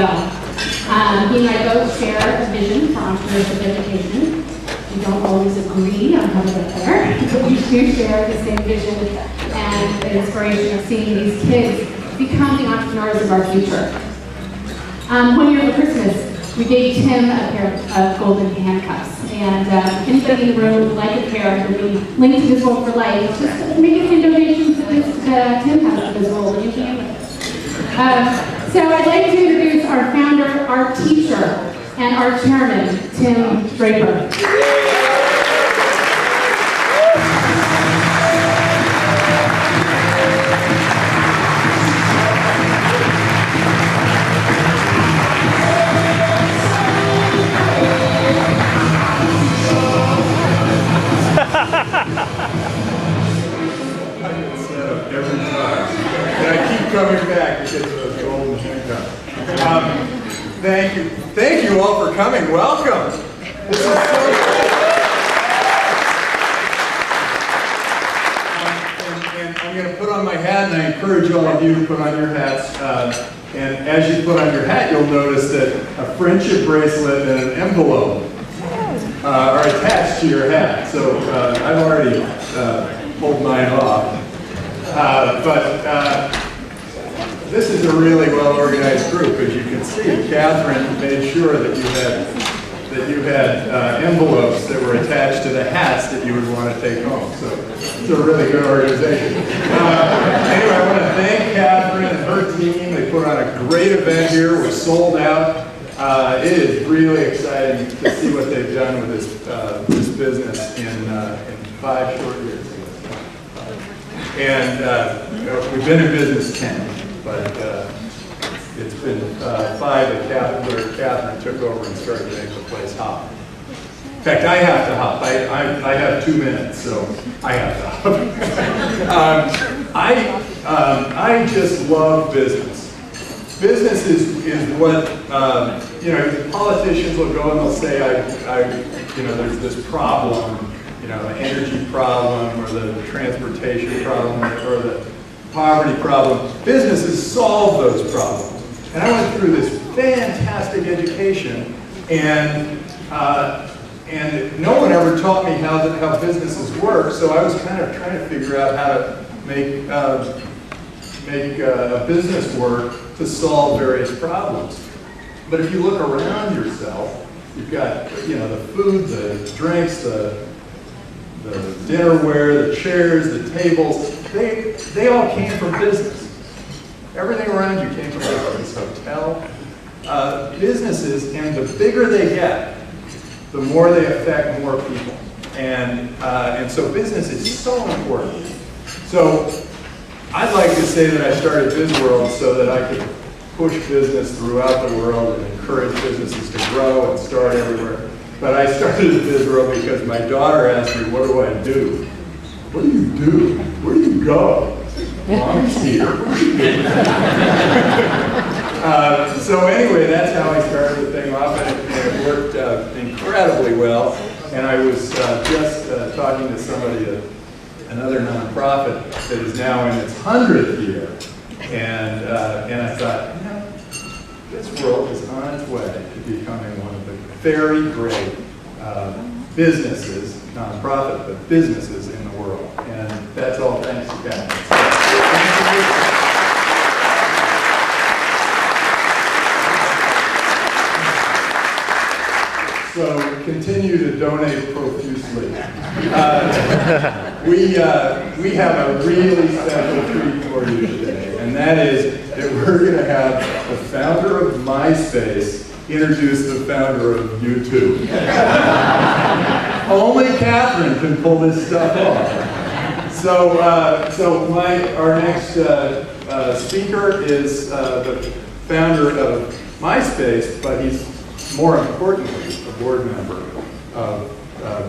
well. He and I both share a vision for entrepreneurship education. We don't always agree on how to get there, but we do share the same vision and the inspiration of seeing these kids become the entrepreneurs of our future. 1 year for Christmas, we gave Tim a pair of golden handcuffs. And anybody in the room would like a pair that we link to BizWorld for life, just make a donation to Tim has to BizWorld, and you can. So I'd like to introduce our founder, our teacher, and our chairman, Tim Draper. Every time. And I keep coming back because of those golden handcuffs. Thank you all for coming. Welcome. This is so and I'm going to put on my hat, and I encourage all of you to put on your hats. And as you put on your hat, you'll notice that a friendship bracelet and an envelope are attached to your hat. So I've already pulled mine off. But this is a really well-organized group. As you can see, Catherine made sure that you had envelopes that were attached to the hats that you would want to take home. So it's a really good organization. Anyway, I want to thank Catherine and her team. They put on a great event here. We're sold out. It is really exciting to see what they've done with this business in 5 short years. And we've been in business 10, but it's been 5 that Catherine took over and started to make the place hop. In fact, I have to hop. I have 2 minutes, so I have to hop. I just love business. Business is what, politicians will go and they'll say, there's this problem, the energy problem, or the transportation problem, or the poverty problem. Businesses solve those problems. And I went through this fantastic education, and no one ever taught me how businesses work, so I was kind of trying to figure out how to make a business work to solve various problems. But if you look around yourself, you've got the food, the drinks, the dinnerware, the chairs, the tables, they all came from business. Everything around you came from business. This hotel, businesses, and the bigger they get, the more they affect more people. And so business is so important. So I'd like to say that I started BizWorld so that I could push business throughout the world and encourage businesses to grow and start everywhere. But I started at BizWorld because my daughter asked me, what do I do? What do you do? Where do you go? Mommy's here. So anyway, that's how I started the thing off, and it worked incredibly well. And I was just talking to somebody, another nonprofit that is now in its 100th year, and I thought, BizWorld is on its way to becoming one of the very great businesses, nonprofit, but businesses in the world. And that's all thanks to Catherine. So continue to donate profusely. We have a really special treat for you today, and that is that we're going to have the founder of MySpace introduce the founder of YouTube. Only Catherine can pull this stuff off. So our next speaker is the founder of MySpace, but he's more importantly a board member of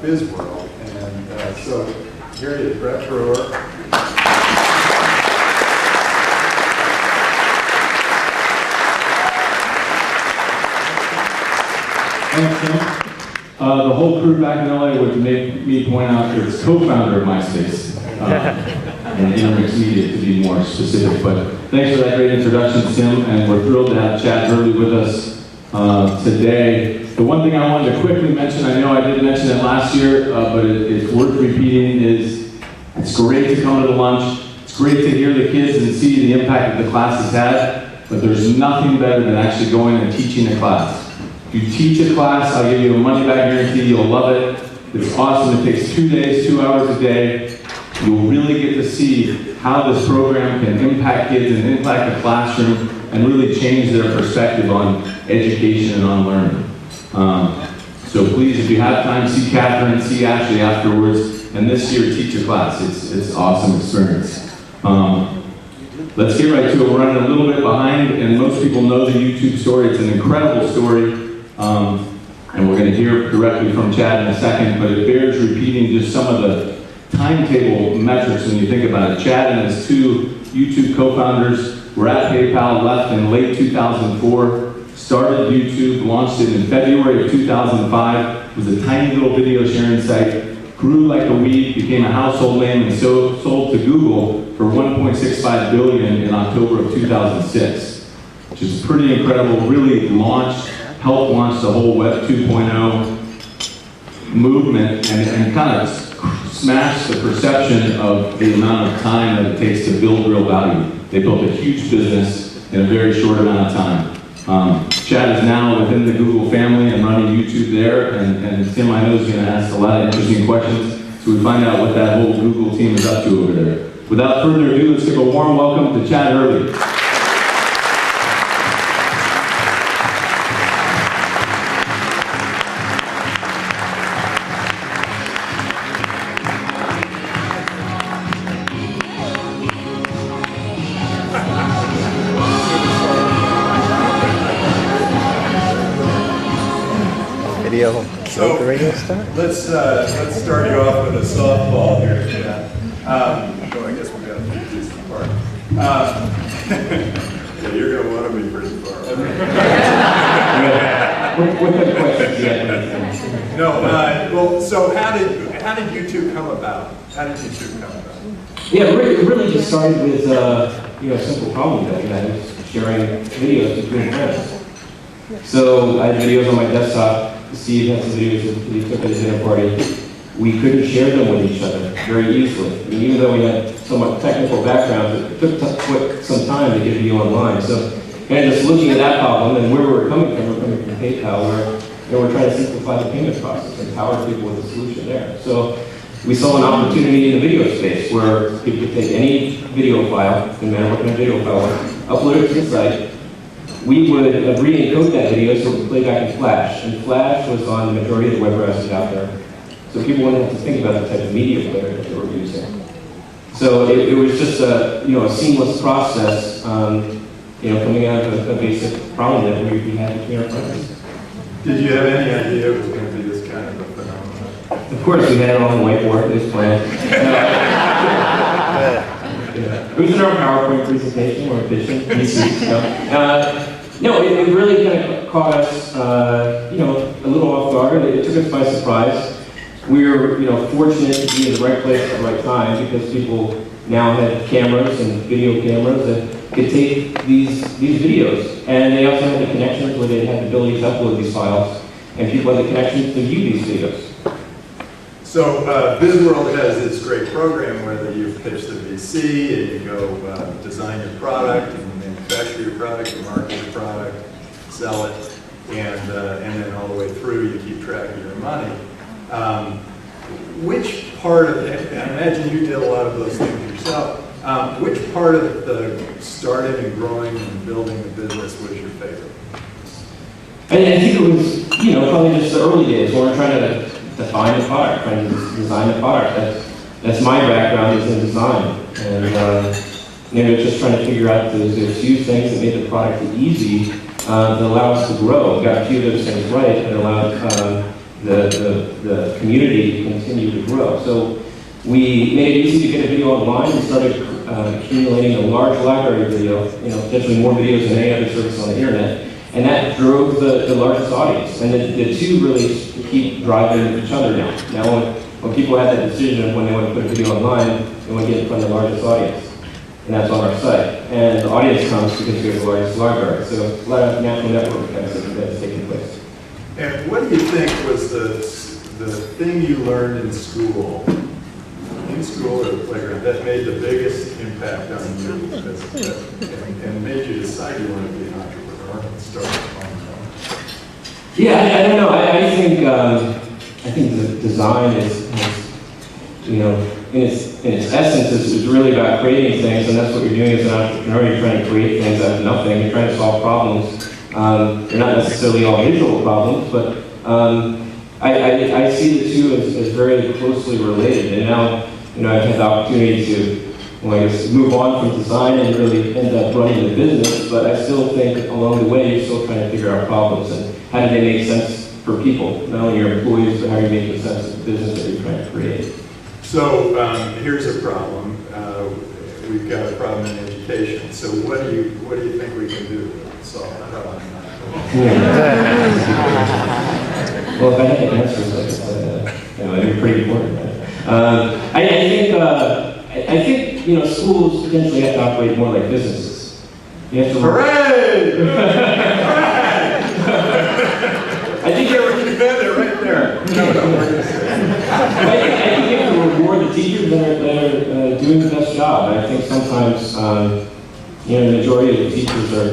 BizWorld. And so here he is, Brett Brewer. Thanks, Tim. The whole crew back in LA would make me point out that it's co-founder of MySpace. and intermixed media to be more specific. But thanks for that great introduction, Tim, and we're thrilled to have Chad Hurley with us today. The one thing I wanted to quickly mention, I know I did mention it last year, but it's worth repeating, is it's great to come to the lunch. It's great to hear the kids and see the impact that the class has had, but there's nothing better than actually going and teaching a class. If you teach a class, I'll give you a money-back guarantee, you'll love it. It's awesome. It takes 2 days, 2 hours a day. You'll really get to see how this program can impact kids and impact the classroom and really change their perspective on education and on learning. So please, if you have time, see Catherine, see Ashley afterwards, and this year teach a class. It's an awesome experience. Let's get right to it. We're running a little bit behind, and most people know the YouTube story. It's an incredible story. And we're going to hear directly from Chad in a second, but it bears repeating just some of the timetable metrics when you think about it. Chad and his 2 YouTube co-founders were at PayPal, left in late 2004, started YouTube, launched it in February of 2005. It was a tiny little video sharing site, grew like a weed, became a household name, and so sold to Google for $1.65 billion in October of 2006, which is pretty incredible. Really helped launch the whole Web 2.0 movement and kind of smashed the perception of the amount of time that it takes to build real value. They built a huge business in a very short amount of time. Chad is now within the Google family and running YouTube there, and Tim, I know, is going to ask a lot of interesting questions, so we find out what that whole Google team is up to over there. Without further ado, let's give a warm welcome to Chad Hurley. So let's start you off with a softball here, Chad. I guess we got to take this apart. Yeah, you're going to want to be pretty far. What kind of questions do you have? No, well, so how did YouTube come about? How did YouTube come about? Yeah, it really just started with a simple problem that we had, sharing videos between friends. So I had videos on my desktop. Steve had some videos that he took at a dinner party. We couldn't share them with each other very easily. I mean, even though we had somewhat technical backgrounds, it took some time to get video online. So kind of just looking at that problem and where we were coming from PayPal, where we're trying to simplify the payment process and empower people with a solution there. So we saw an opportunity in the video space where people could take any video file, no matter what kind of video file, upload it to the site. We would re-encode that video so it would play back in Flash. And Flash was on the majority of the web browsers out there. So people wouldn't have to think about the type of media player that they were using. So it was just a seamless process, coming out of a basic problem that we had between our friends. Did you have any idea it was going to be this kind of a phenomenon? Of course, we had it on the whiteboard, this plan. It was in our PowerPoint presentation or vision. No, it really kind of caught us, a little off guard. It took us by surprise. We were, fortunate to be in the right place at the right time because people now had cameras and video cameras that could take these videos, and they also had the connections where they had the ability to upload these files, and people had the connections to view these videos. So BizWorld has this great program where you pitch the VC and you go design your product and manufacture your product, you market your product, sell it, and then all the way through you keep track of your money. Which part of it, I imagine you did a lot of those things yourself, which part of the starting and growing and building the business was your favorite? I think it was, probably just the early days when we're trying to define the product, trying to design the product. That's my background is in design. And just trying to figure out those few things that made the product easy that allow us to grow. We got a few of those things right that allowed the community to continue to grow. So we made it easy to get a video online. We started accumulating a large library of video, potentially more videos than any other service on the internet. And that drove the largest audience. And the two really keep driving each other now. Now when people had that decision of when they want to put a video online, and we get in front of the largest audience. And that's on our site. And the audience comes because we have the largest library. So a lot of natural network effects that's taking place. And what do you think was the thing you learned in school or the playground, that made the biggest impact on you and made you decide you wanted to be an entrepreneur and start your own company? Yeah, I don't know. I think the design is you know, in its essence, is really about creating things, and that's what you're doing as an entrepreneur. You're trying to create things out of nothing. You're trying to solve problems. They're not necessarily all visual problems, but I see the two as very closely related. And now, you know, I've had the opportunity to, well, I guess, move on from design and really end up running the business, but I still think along the way, you're still trying to figure out problems and how do they make sense for people, not only your employees, but how are you making sense of the business that you're trying to create. So here's a problem. We've got a problem in education. So what do you think we can do to solve that problem? Well, if I had to answer this, it'd be pretty important. I think you know, schools potentially have to operate more like businesses. You have to Hooray! I think you're right there. I think you have to reward the teachers that are doing the best job. And I think sometimes, you know, the majority of the teachers are,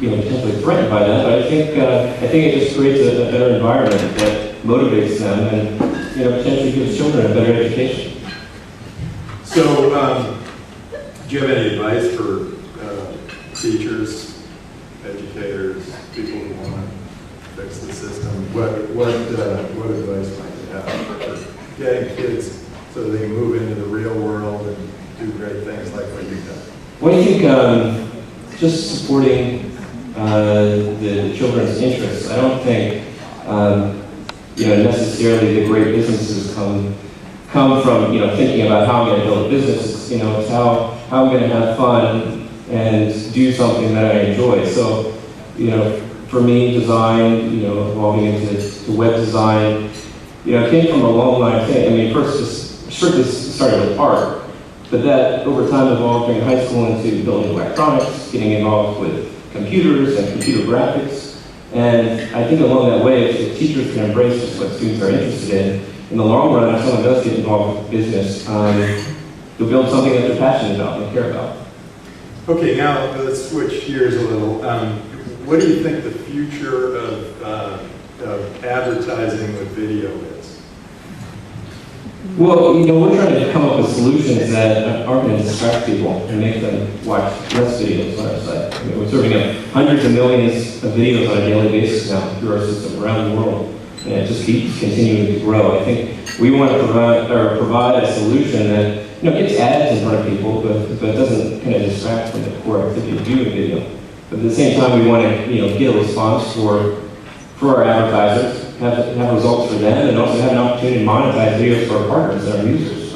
you know, potentially threatened by that. But I think it just creates a better environment that motivates them and, you know, potentially gives children a better education. So, do you have any advice for teachers, educators, people who want to fix the system? What advice might you have for getting kids so they can move into the real world and do great things like what you've done? Well, I think just supporting the children's interests. I don't think you know, necessarily the great businesses come from, you know, thinking about how I'm going to build a business. It's, you know, it's how I'm going to have fun and do something that I enjoy. So, you know, for me, design, you know, evolving into web design, you know, it came from a long line of things. I mean, first just strictly started with art, but that over time evolved during high school into building electronics, getting involved with computers and computer graphics. And I think along that way, if teachers can embrace just what students are interested in the long run, if someone does get involved with business, they'll build something that they're passionate about and care about. Okay, now let's switch gears a little. What do you think the future of advertising with video is? Well, you know, we're trying to come up with solutions that aren't going to distract people and make them watch less videos on our site. I mean, we're serving up hundreds of millions of videos on a daily basis now through our system around the world, and it just keeps continuing to grow. I think we want to provide a solution that, you know, gets ads in front of people, but doesn't kind of distract from the core activity of doing video. But at the same time, we want to, you know, get a response for our advertisers, have results for them, and also have an opportunity to monetize videos for our partners and our users.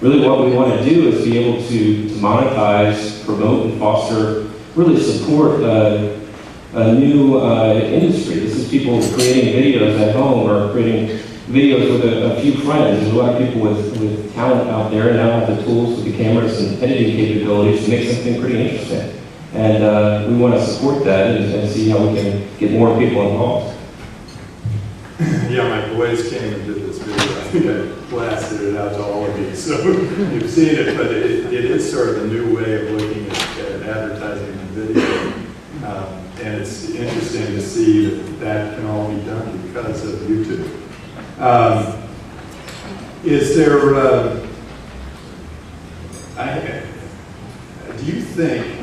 Really what we want to do is be able to monetize, promote, and foster, really support a new industry. This is people creating videos at home or creating videos with a few friends. There's a lot of people with talent out there and now have the tools with the cameras and editing capabilities to make something pretty interesting. And we want to support that and see how we can get more people involved. Yeah, my boys came and did this video. I think I blasted it out to all of you, so you've seen it, but it is sort of a new way of looking at advertising and video. And it's interesting to see that can all be done because of YouTube. Is there, do you think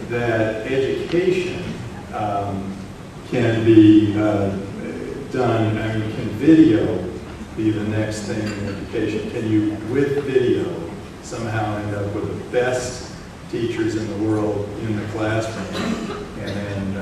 that education can be done, I mean, can video be the next thing in education? Can you, with video, somehow end up with the best teachers in the world in the classroom, and then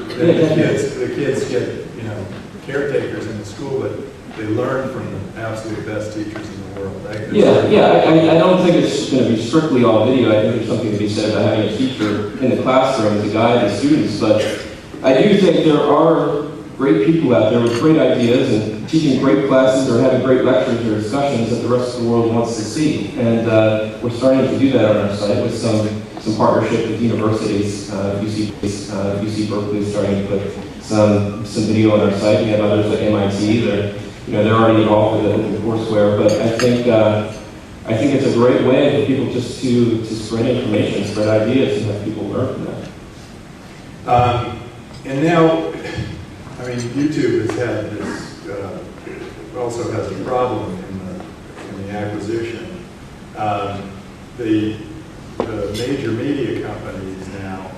the kids get, you know, caretakers in the school, but they learn from the absolute best teachers in the world, right? I don't think it's going to be strictly all video. I think there's something to be said about having a teacher in the classroom to guide the students, but I do think there are great people out there with great ideas and teaching great classes or having great lectures or discussions that the rest of the world wants to see. And we're starting to do that on our site with some partnership with universities. UC Berkeley is starting to put some video on our site. We have others like MIT. They're already involved with the courseware. But I think it's a great way for people just to spread information, spread ideas, and have people learn from that. And now, I mean, YouTube has had this, also has a problem in the acquisition. The major media companies now,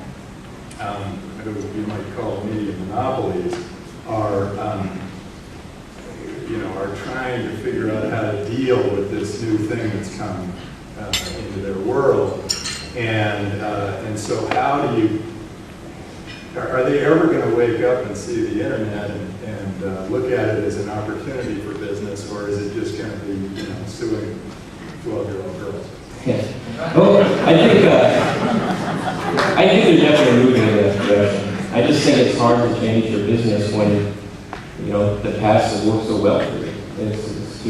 you might call them media monopolies, are trying to figure out how to deal with this new thing that's come into their world. And so how do you, are they ever going to wake up and see the internet and look at it as an opportunity for business, or is it just going to be, suing 12-year-old girls? Yeah. Well, I think they're definitely moving in that direction. I just think it's hard to change your business when, the past has worked so well for you. It's to,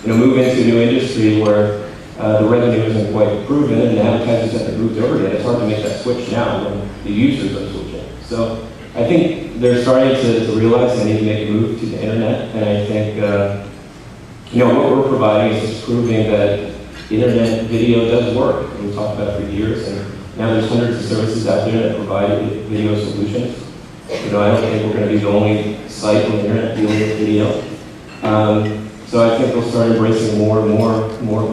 move into a new industry where the revenue isn't quite proven and the advertisers haven't moved over yet. It's hard to make that switch now when the users are switching. So I think they're starting to realize they need to make a move to the internet, and I think, what we're providing is just proving that internet video does work. We've talked about it for years, and now there's hundreds of services out there that provide video solutions. I don't think we're going to be the only site on the internet dealing with video. So I think we'll start embracing more and more of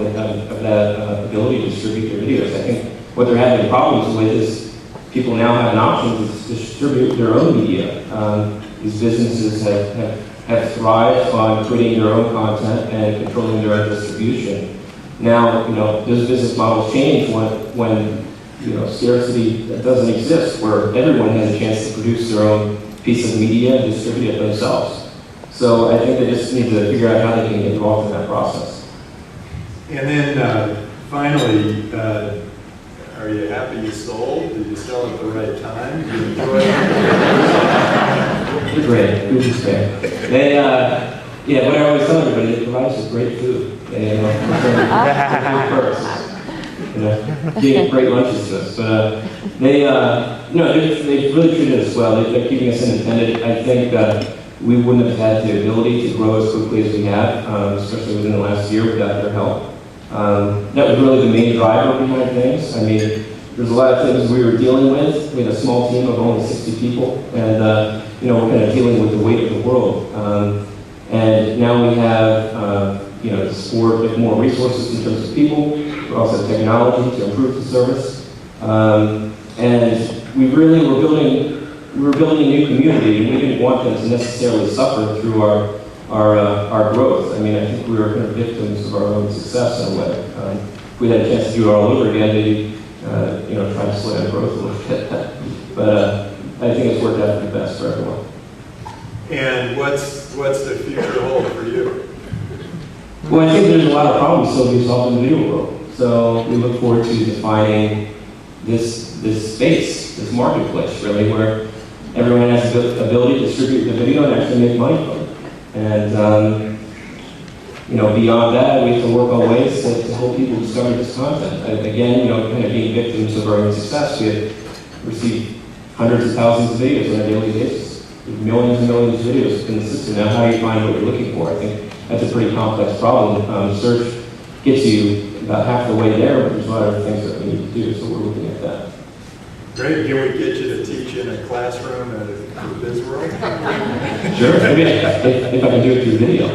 that ability to distribute their videos. I think what they're having problems with is people now have an option to distribute their own media. These businesses have thrived on creating their own content and controlling their own distribution. Now, those business models change when scarcity doesn't exist, where everyone has a chance to produce their own piece of media and distribute it themselves. So I think they just need to figure out how they can get involved in that process. And then finally, are you happy you sold? Did you sell at the right time? Did you enjoy it? They're great. Good to say. They, what I always tell everybody, it provides us great food. They, gave great lunches to us. But they've really treated us well. They're keeping us independent. I think we wouldn't have had the ability to grow as quickly as we have, especially within the last year without their help. That was really the main driver behind things. I mean, there's a lot of things we were dealing with. We had a small team of only 60 people, and we're kind of dealing with the weight of the world. And now we have the support with more resources in terms of people. We also have technology to improve the service, and we really were building a new community, and we didn't want them to necessarily suffer through our growth. I mean, I think we were kind of victims of our own success in a way. If we had a chance to do it all over again, maybe try to slow down growth a little bit. But I think it's worked out for the best for everyone. And what's the future hold for you? Well, I think there's a lot of problems still to be solved in the video world. So we look forward to defining this space, this marketplace, really, where everyone has the ability to distribute the video and actually make money from it. And beyond that, we have to work on ways to help people discover this content. And again, kind of being victims of our own success, we have received hundreds of thousands of videos on a daily basis. Millions and millions of videos in the system. Now, how do you find what you're looking for? I think that's a pretty complex problem. Search gets you about half the way there, but there's a lot of things that we need to do, so we're looking at that. Great. Can we get you to teach in a classroom at BizWorld? Sure. Maybe if I can do it through video.